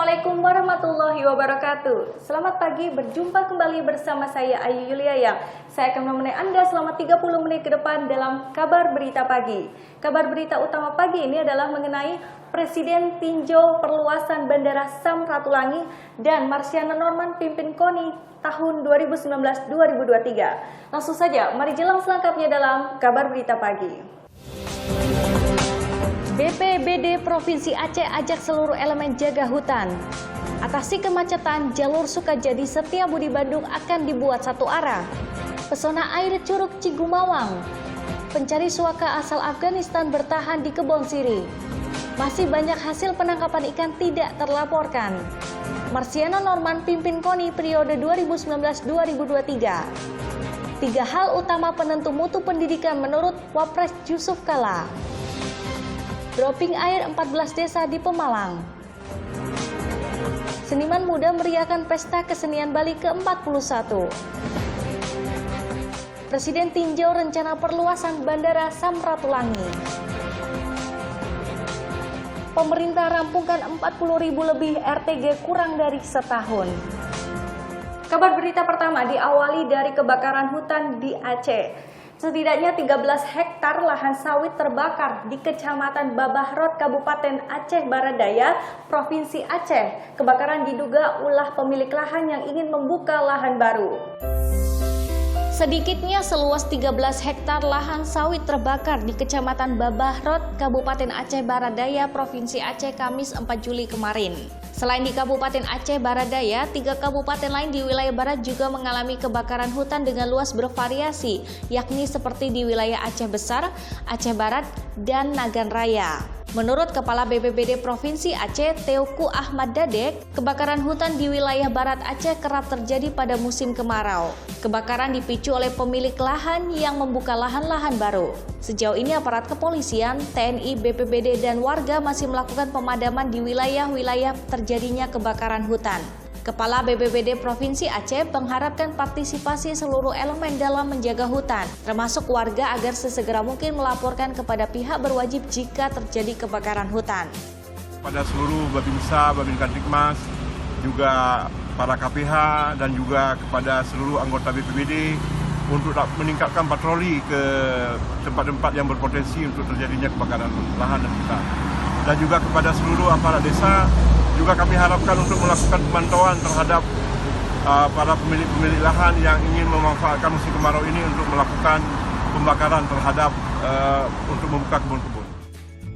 Assalamualaikum warahmatullahi wabarakatuh. Selamat pagi, berjumpa kembali bersama saya Ayu Yuliaya. Saya akan menemani Anda selama 30 menit ke depan dalam Kabar Berita Pagi. Kabar berita utama pagi ini adalah mengenai Presiden tinjau perluasan Bandara Samratulangi dan Marciana Norman pimpin KONI tahun 2019-2023. Langsung saja, mari jelang selengkapnya dalam Kabar Berita Pagi. BPBD Provinsi Aceh ajak seluruh elemen jaga hutan. Atasi kemacetan, jalur Sukajadi Setiabudi Bandung akan dibuat satu arah. Pesona air Curug Cigumawang. Pencari suaka asal Afghanistan bertahan di Kebon Siri. Masih banyak hasil penangkapan ikan tidak terlaporkan. Marciana Norman pimpin KONI periode 2019-2023. 3 hal utama penentu mutu pendidikan menurut Wapres Yusuf Kala. Dropping air 14 desa di Pemalang. Seniman muda meriahkan pesta kesenian Bali ke-41. Presiden tinjau rencana perluasan Bandara Samratulangi. Pemerintah rampungkan 40.000 lebih RTG kurang dari setahun. Kabar berita pertama diawali dari kebakaran hutan di Aceh. Setidaknya 13 hektar lahan sawit terbakar di Kecamatan Babahrot, Kabupaten Aceh Barat Daya, Provinsi Aceh. Kebakaran diduga ulah pemilik lahan yang ingin membuka lahan baru. Sedikitnya seluas 13 hektar lahan sawit terbakar di Kecamatan Babahrot, Kabupaten Aceh Barat Daya, Provinsi Aceh, Kamis 4 Juli kemarin. Selain di Kabupaten Aceh Barat Daya, 3 kabupaten lain di wilayah barat juga mengalami kebakaran hutan dengan luas bervariasi, yakni seperti di wilayah Aceh Besar, Aceh Barat, dan Nagan Raya. Menurut Kepala BPBD Provinsi Aceh, Teuku Ahmad Dadek, kebakaran hutan di wilayah barat Aceh kerap terjadi pada musim kemarau. Kebakaran dipicu oleh pemilik lahan yang membuka lahan-lahan baru. Sejauh ini aparat kepolisian, TNI, BPBD, dan warga masih melakukan pemadaman di wilayah-wilayah terjadinya kebakaran hutan. Kepala BPBD Provinsi Aceh mengharapkan partisipasi seluruh elemen dalam menjaga hutan, termasuk warga agar sesegera mungkin melaporkan kepada pihak berwajib jika terjadi kebakaran hutan. Pada seluruh Babinsa, Babin Kantikmas, juga para KPH dan juga kepada seluruh anggota BPBD untuk meningkatkan patroli ke tempat-tempat yang berpotensi untuk terjadinya kebakaran lahan dan hutan. Dan juga kepada seluruh aparat desa, juga kami harapkan untuk melakukan pemantauan terhadap para pemilik lahan yang ingin memanfaatkan musim kemarau ini untuk melakukan pembakaran terhadap untuk membuka kebun-kebun.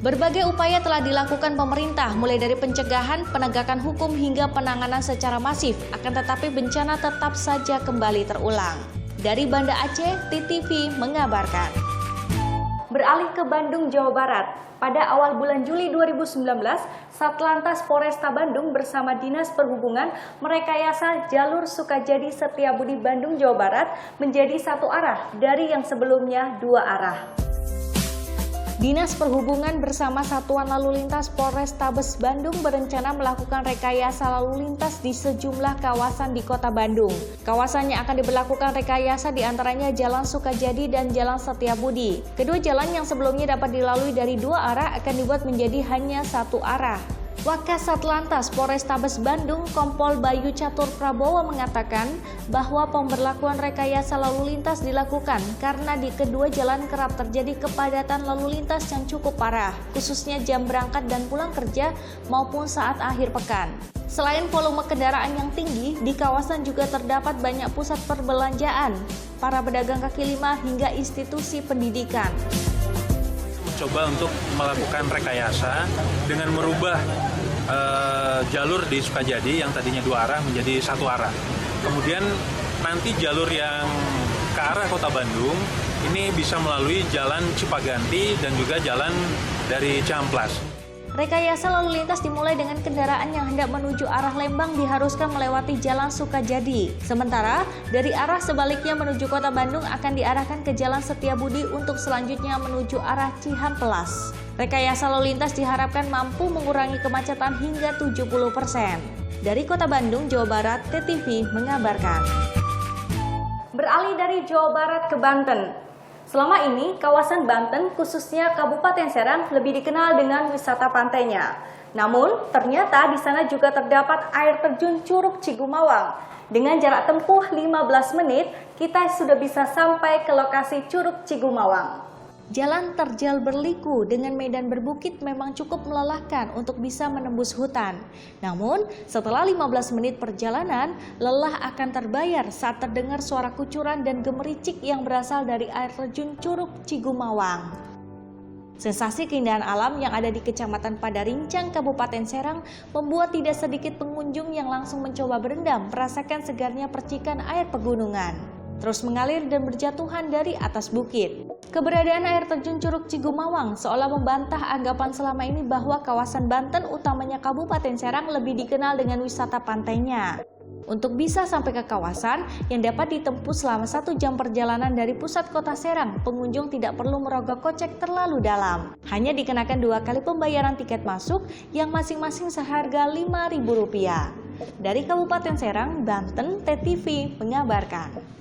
Berbagai upaya telah dilakukan pemerintah, mulai dari pencegahan, penegakan hukum hingga penanganan secara masif. Akan tetapi bencana tetap saja kembali terulang. Dari Banda Aceh, TTV mengabarkan. Beralih ke Bandung, Jawa Barat. Pada awal bulan Juli 2019, Satlantas Polresta Bandung bersama Dinas Perhubungan merekayasa jalur Sukajadi Setiabudi Bandung, Jawa Barat menjadi satu arah dari yang sebelumnya 2 arah. Dinas Perhubungan bersama Satuan Lalu Lintas Polrestabes Bandung berencana melakukan rekayasa lalu lintas di sejumlah kawasan di Kota Bandung. Kawasannya akan diberlakukan rekayasa diantaranya Jalan Sukajadi dan Jalan Setiabudi. Kedua jalan yang sebelumnya dapat dilalui dari 2 arah akan dibuat menjadi hanya 1 arah. Wakasat Lantas Polrestabes Bandung Kompol Bayu Catur Prabowo mengatakan bahwa pemberlakuan rekayasa lalu lintas dilakukan karena di kedua jalan kerap terjadi kepadatan lalu lintas yang cukup parah, khususnya jam berangkat dan pulang kerja maupun saat akhir pekan. Selain volume kendaraan yang tinggi, di kawasan juga terdapat banyak pusat perbelanjaan, para pedagang kaki lima hingga institusi pendidikan. Coba untuk melakukan rekayasa dengan merubah jalur di Sukajadi yang tadinya 2 arah menjadi 1 arah. Kemudian nanti jalur yang ke arah Kota Bandung ini bisa melalui Jalan Cipaganti dan juga jalan dari Cihamplas. Rekayasa lalu lintas dimulai dengan kendaraan yang hendak menuju arah Lembang diharuskan melewati Jalan Sukajadi. Sementara dari arah sebaliknya menuju Kota Bandung akan diarahkan ke Jalan Setiabudi untuk selanjutnya menuju arah Cihamplas. Rekayasa lalu lintas diharapkan mampu mengurangi kemacetan hingga 70%. Dari Kota Bandung, Jawa Barat, TTV mengabarkan. Beralih dari Jawa Barat ke Banten. Selama ini, kawasan Banten, khususnya Kabupaten Serang, lebih dikenal dengan wisata pantainya. Namun, ternyata di sana juga terdapat air terjun Curug Cigumawang. Dengan jarak tempuh 15 menit, kita sudah bisa sampai ke lokasi Curug Cigumawang. Jalan terjal berliku dengan medan berbukit memang cukup melelahkan untuk bisa menembus hutan. Namun, setelah 15 menit perjalanan, lelah akan terbayar saat terdengar suara kucuran dan gemericik yang berasal dari air terjun Curug Cigumawang. Sensasi keindahan alam yang ada di Kecamatan Padarincang, Kabupaten Serang membuat tidak sedikit pengunjung yang langsung mencoba berendam merasakan segarnya percikan air pegunungan. Terus mengalir dan berjatuhan dari atas bukit. Keberadaan air terjun Curug Cigumawang seolah membantah anggapan selama ini bahwa kawasan Banten, utamanya Kabupaten Serang, lebih dikenal dengan wisata pantainya. Untuk bisa sampai ke kawasan yang dapat ditempuh selama 1 jam perjalanan dari pusat kota Serang, pengunjung tidak perlu merogoh kocek terlalu dalam. Hanya dikenakan 2 kali pembayaran tiket masuk yang masing-masing seharga Rp5.000. Dari Kabupaten Serang, Banten, TTV mengabarkan.